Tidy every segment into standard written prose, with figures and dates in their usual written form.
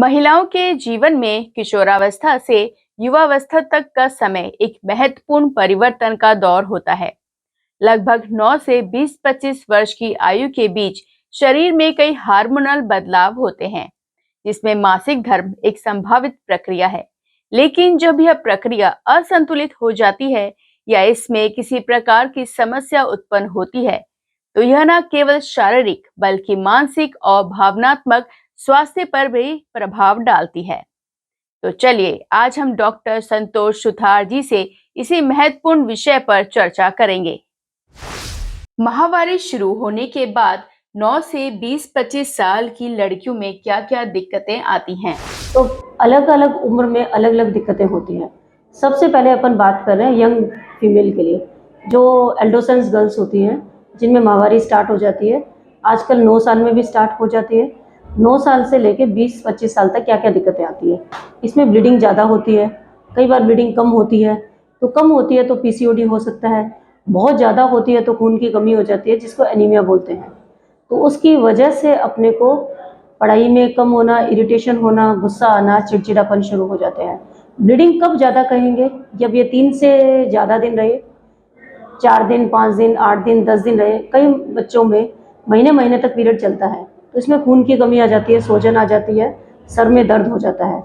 महिलाओं के जीवन में किशोरावस्था से युवावस्था तक का समय एक महत्वपूर्ण परिवर्तन का दौर होता है। लगभग 9 से 20-25 वर्ष की आयु के बीच शरीर में कई हार्मोनल बदलाव होते हैं, जिसमें मासिक धर्म एक संभावित प्रक्रिया है। लेकिन जब यह प्रक्रिया असंतुलित हो जाती है या इसमें किसी प्रकार की समस्या उत्पन्न होती है, तो यह न केवल शारीरिक बल्कि मानसिक और भावनात्मक स्वास्थ्य पर भी प्रभाव डालती है। तो चलिए आज हम डॉक्टर संतोष सुथार जी से इसी महत्वपूर्ण विषय पर चर्चा करेंगे। माहवारी शुरू होने के बाद 9 से 20-25 साल की लड़कियों में क्या-क्या दिक्कतें आती हैं? तो अलग अलग उम्र में अलग अलग दिक्कतें होती हैं। सबसे पहले अपन बात कर रहे हैं यंग फीमेल के लिए, जो एडोलेसेंस गर्ल्स होती हैं जिनमें माहवारी स्टार्ट हो जाती है। आजकल 9 साल में भी स्टार्ट हो जाती है। 9 साल से लेकर 20-25 साल तक क्या क्या दिक्कतें आती है। इसमें ब्लीडिंग ज़्यादा होती है, कई बार ब्लीडिंग कम होती है। तो कम होती है तो पीसीओडी हो सकता है, बहुत ज़्यादा होती है तो खून की कमी हो जाती है जिसको एनीमिया बोलते हैं। तो उसकी वजह से अपने को पढ़ाई में कम होना, इरिटेशन होना, गुस्सा आना, चिड़चिड़ापन शुरू हो जाते हैं। ब्लीडिंग कब ज़्यादा कहेंगे, जब ये 3 से ज़्यादा दिन रहे, 4 दिन, 5 दिन, 8 दिन, 10 दिन रहे। कई बच्चों में महीने महीने तक पीरियड चलता है, तो इसमें खून की कमी आ जाती है, सूजन आ जाती है, सर में दर्द हो जाता है।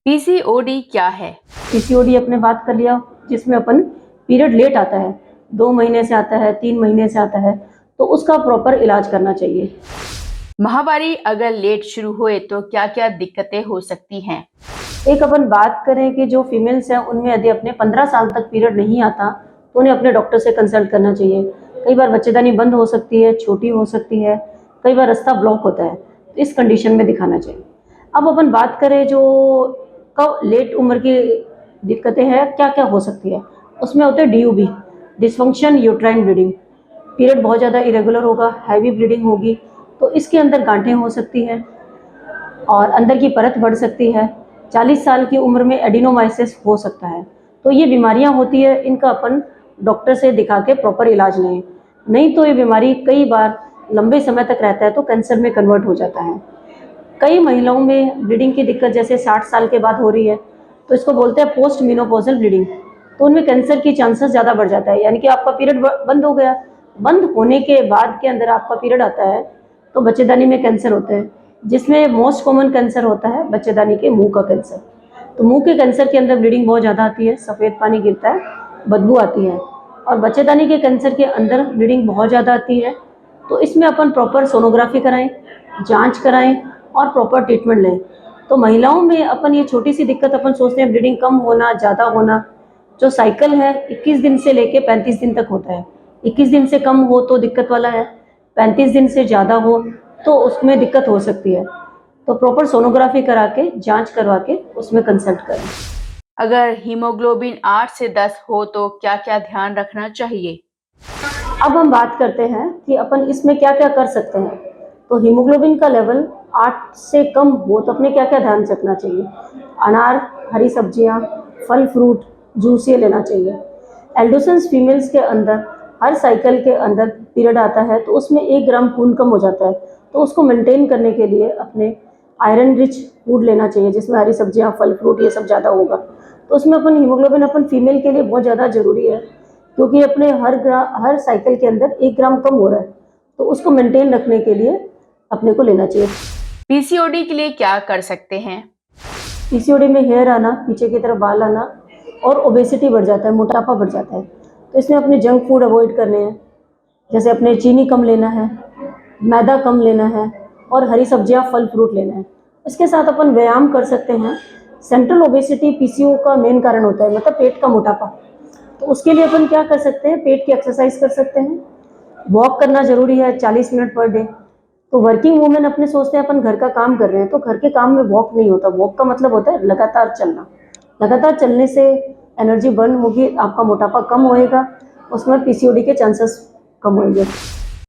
पीसीओडी क्या है? पीसीओडी अपने बात कर लिया, जिसमें अपन पीरियड लेट आता है, 2 महीने से आता है, 3 महीने से आता है, तो उसका प्रॉपर इलाज करना चाहिए। माहवारी अगर लेट शुरू हुए तो क्या-क्या दिक्कतें हो सकती हैं? एक अपन बात करें कि जो फीमेल्स हैं उनमें यदि अपने 15 साल तक पीरियड नहीं आता तो उन्हें अपने डॉक्टर से कंसल्ट करना चाहिए। कई बार बच्चेदानी बंद हो सकती है, छोटी हो सकती है, कई बार रास्ता ब्लॉक होता है, तो इस कंडीशन में दिखाना चाहिए। अब अपन बात करें जो कब लेट उम्र की दिक्कतें हैं, क्या क्या हो सकती है, उसमें होते हैं डीयूबी, डिसफंक्शन यूट्राइन ब्लीडिंग। पीरियड बहुत ज़्यादा इरेगुलर होगा, हैवी ब्लीडिंग होगी, तो इसके अंदर गांठें हो सकती हैं और अंदर की परत बढ़ सकती है। 40 साल की उम्र में एडिनोमाइसिस हो सकता है। तो ये बीमारियां होती है, इनका अपन डॉक्टर से दिखा के प्रॉपर इलाज लें, नहीं तो ये बीमारी कई बार लंबे समय तक रहता है तो कैंसर में कन्वर्ट हो जाता है। कई महिलाओं में ब्लीडिंग की दिक्कत जैसे 60 साल के बाद हो रही है, तो इसको बोलते हैं पोस्ट मेनोपॉजल ब्लीडिंग, तो उनमें कैंसर की चांसेस ज़्यादा बढ़ जाता है। यानी कि आपका पीरियड बंद हो गया, बंद होने के बाद के अंदर आपका पीरियड आता है तो बच्चेदानी में कैंसर होते हैं, जिसमें मोस्ट कॉमन कैंसर होता है बच्चेदानी के मुंह का कैंसर। तो मुंह के कैंसर के अंदर ब्लीडिंग बहुत ज़्यादा आती है, सफ़ेद पानी गिरता है, बदबू आती है। और बच्चेदानी के कैंसर के अंदर ब्लीडिंग बहुत ज़्यादा आती है, तो इसमें अपन प्रॉपर सोनोग्राफी कराएं, जांच कराएं और प्रॉपर ट्रीटमेंट लें। तो महिलाओं में अपन ये छोटी सी दिक्कत अपन सोचते हैं ब्लीडिंग कम होना, ज़्यादा होना, जो साइकिल है 21 दिन से लेके 35 दिन तक होता है। 21 दिन से कम हो तो दिक्कत वाला है, 35 दिन से ज़्यादा हो तो उसमें दिक्कत हो सकती है। तो प्रॉपर सोनोग्राफी करा के, जांच करवा के उसमें कंसल्ट करें। अगर हीमोग्लोबिन 8 से 10 हो तो क्या-क्या ध्यान रखना चाहिए? अब हम बात करते हैं कि अपन इसमें क्या क्या कर सकते हैं। तो हीमोग्लोबिन का लेवल 8 से कम हो तो अपने क्या क्या ध्यान रखना चाहिए। अनार, हरी सब्जियां, फल फ्रूट, जूस ये लेना चाहिए। एडोलेसेंस फीमेल्स के अंदर हर साइकिल के अंदर पीरियड आता है तो उसमें 1 ग्राम खून कम हो जाता है, तो उसको मेंटेन करने के लिए अपने आयरन रिच फूड लेना चाहिए, जिसमें हरी सब्जियां, फल फ्रूट ये सब ज़्यादा होगा। तो उसमें अपन हीमोग्लोबिन अपन फीमेल के लिए बहुत ज़्यादा ज़रूरी है, क्योंकि अपने हर साइकिल के अंदर 1 ग्राम कम हो रहा है, तो उसको मेंटेन रखने के लिए अपने को लेना चाहिए। पीसीओडी के लिए क्या कर सकते हैं? पीसीओडी में हेयर आना, पीछे की तरफ बाल आना और ओबेसिटी बढ़ जाता है, मोटापा बढ़ जाता है। तो इसमें अपने जंक फूड अवॉइड करने हैं, जैसे अपने चीनी कम लेना है, मैदा कम लेना है और हरी सब्जियां, फल फ्रूट लेना है। इसके साथ अपन व्यायाम कर सकते हैं। सेंट्रल ओबेसिटी पीसीओ का मेन कारण होता है, मतलब पेट का मोटापा। तो उसके लिए अपन क्या कर सकते हैं, पेट की एक्सरसाइज कर सकते हैं, वॉक करना जरूरी है 40 मिनट पर डे। तो वर्किंग वूमेन अपने सोचते हैं अपन घर का काम कर रहे हैं, तो घर के काम में वॉक नहीं होता। वॉक का मतलब होता है लगातार चलना। लगातार चलने से एनर्जी बर्न होगी, आपका मोटापा कम होएगा, उसमें पीसीओडी के चांसेस कम होंगे।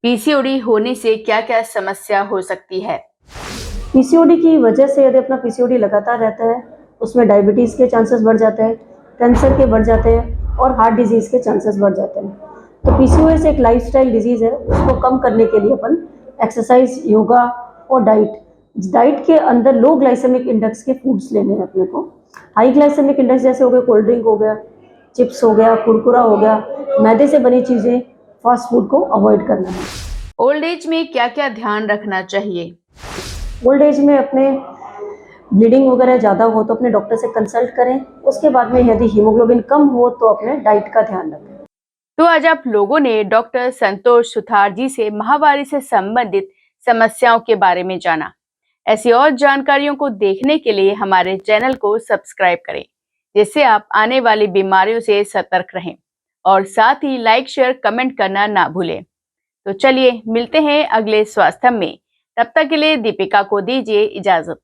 पीसीओडी होने से क्या-क्या समस्या हो सकती है? पीसीओडी की वजह से यदि अपना पीसीओडी लगातार रहता है, उसमें डायबिटीज़ के चांसेस बढ़ जाते हैं, कैंसर के बढ़ जाते हैं और हार्ट डिजीज़ के चांसेस बढ़ जाते हैं। तो पीसीओएस एक लाइफस्टाइल डिजीज़ है, उसको कम करने के लिए अपन एक्सरसाइज, योगा और डाइट डाइट के अंदर लो ग्लाइसेमिक इंडेक्स के फूड्स लेने हैं अपने को। हाई ग्लाइसेमिक इंडेक्स जैसे हो गए कोल्ड ड्रिंक हो गया, चिप्स हो गया, कुरकुरा हो गया, मैदे से बनी चीज़ें, फास्ट फूड को अवॉइड करना है। ओल्ड एज में क्या क्या ध्यान रखना चाहिए? ओल्ड एज में अपने ब्लीडिंग वगैरह ज़्यादा हो तो अपने डॉक्टर से कंसल्ट करें। उसके बाद में यदि हीमोग्लोबिन कम हो तो अपने डाइट का ध्यान रखें। तो आज आप लोगों ने डॉक्टर संतोष सुथार जी से माहवारी से संबंधित समस्याओं के बारे में जाना। ऐसी और जानकारियों को देखने के लिए हमारे चैनल को सब्सक्राइब करें, जिससे आप आने वाली बीमारियों से सतर्क रहें और साथ ही लाइक, शेयर, कमेंट करना ना भूलें। तो चलिए मिलते हैं अगले स्वास्थ्य में। तब तक के लिए दीपिका को दीजिए इजाजत।